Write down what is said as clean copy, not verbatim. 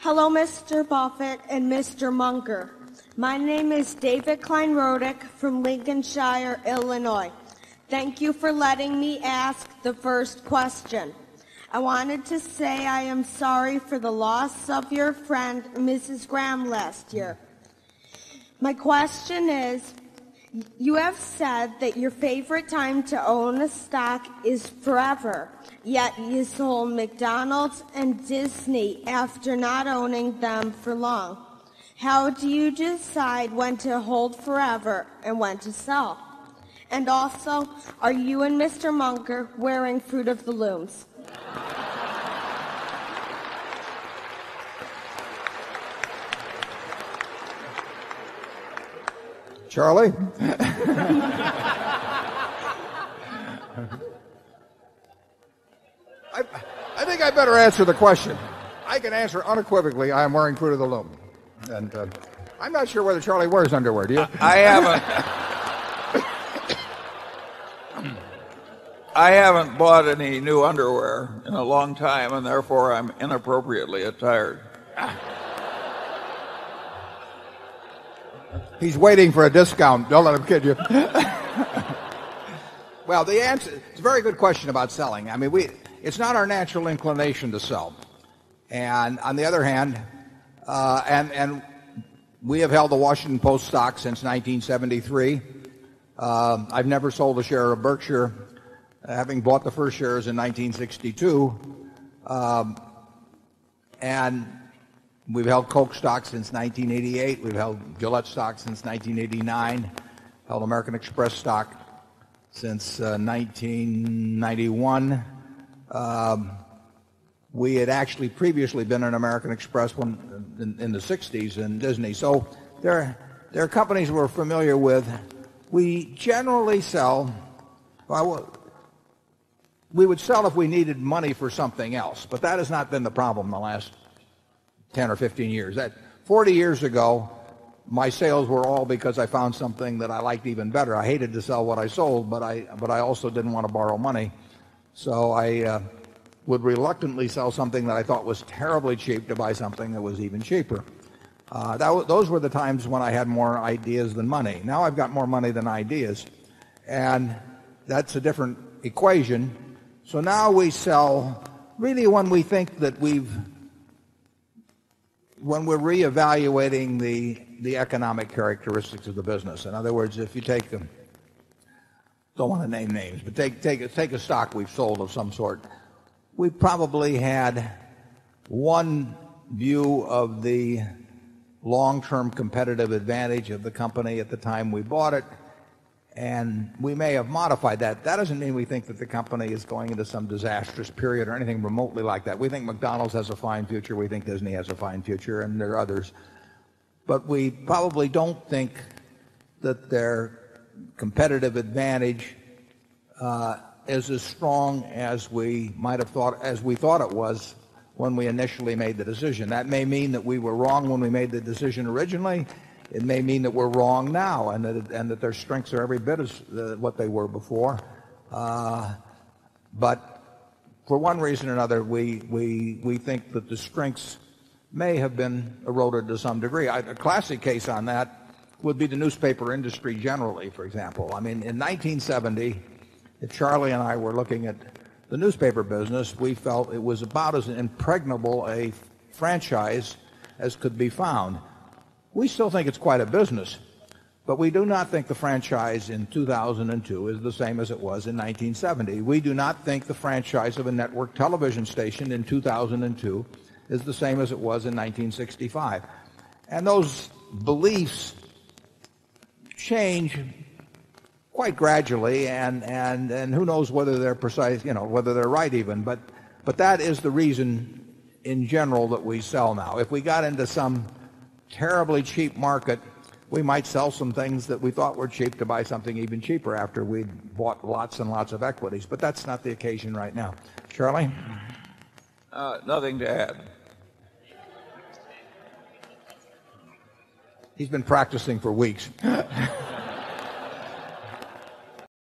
Hello, Mr. Buffett and Mr. Munger. My name is David Klein-Rodick from Lincolnshire, Illinois. Thank you for letting me ask the first question. I wanted to say I am sorry for the loss of your friend, Mrs. Graham, last year. My question is, you have said that your favorite time to own a stock is forever, yet you sold McDonald's and Disney after not owning them for long. How do you decide when to hold forever and when to sell? And also, are you and Mr. Munger wearing Fruit of the Looms? Charlie? I think I better answer the question. I can answer unequivocally, I am wearing Fruit of the Loom. And I'm not sure whether Charlie wears underwear, do you? I haven't bought any new underwear in a long time, and therefore I'm inappropriately attired. He's waiting for a discount. Don't let him kid you. Well, the answer, it's a very good question about selling. I mean, it's not our natural inclination to sell. And on the other hand, and we have held the Washington Post stock since 1973. I've never sold a share of Berkshire, having bought the first shares in 1962. And we've held Coke stock since 1988. We've held Gillette stock since 1989. Held American Express stock since 1991. We had actually previously been an American Express in the 60s in Disney. So there are companies we're familiar with. We generally sell. We would sell if we needed money for something else, but that has not been the problem in the last 10 or 15 years. 40 years ago, my sales were all because I found something that I liked even better. I hated to sell what I sold, but I also didn't want to borrow money. So I would reluctantly sell something that I thought was terribly cheap to buy something that was even cheaper. Those were the times when I had more ideas than money. Now I've got more money than ideas, and that's a different equation. So now we sell really when we think that when we're reevaluating the economic characteristics of the business. In other words, if you take don't want to name names, but take a stock we've sold of some sort. We probably had one view of the long-term competitive advantage of the company at the time we bought it, and we may have modified that. That doesn't mean we think that the company is going into some disastrous period or anything remotely like that. We think McDonald's has a fine future. We think Disney has a fine future, and there are others. But we probably don't think that their competitive advantage is as strong as we might have thought, as we thought it was when we initially made the decision. That may mean that we were wrong when we made the decision originally. It may mean that we're wrong now, and that their strengths are every bit as what they were before. But for one reason or another, we think that the strengths may have been eroded to some degree. A classic case on that would be the newspaper industry generally, for example. I mean, in 1970, if Charlie and I were looking at the newspaper business, we felt it was about as impregnable a franchise as could be found. We still think it's quite a business, but we do not think the franchise in 2002 is the same as it was in 1970. We do not think the franchise of a network television station in 2002 is the same as it was in 1965. And those beliefs change quite gradually, and who knows whether they're precise, whether they're right even, but that is the reason in general that we sell now. If we got into some terribly cheap market, we might sell some things that we thought were cheap to buy something even cheaper after we'd bought lots and lots of equities. But that's not the occasion right now. Charlie? Nothing to add. He's been practicing for weeks.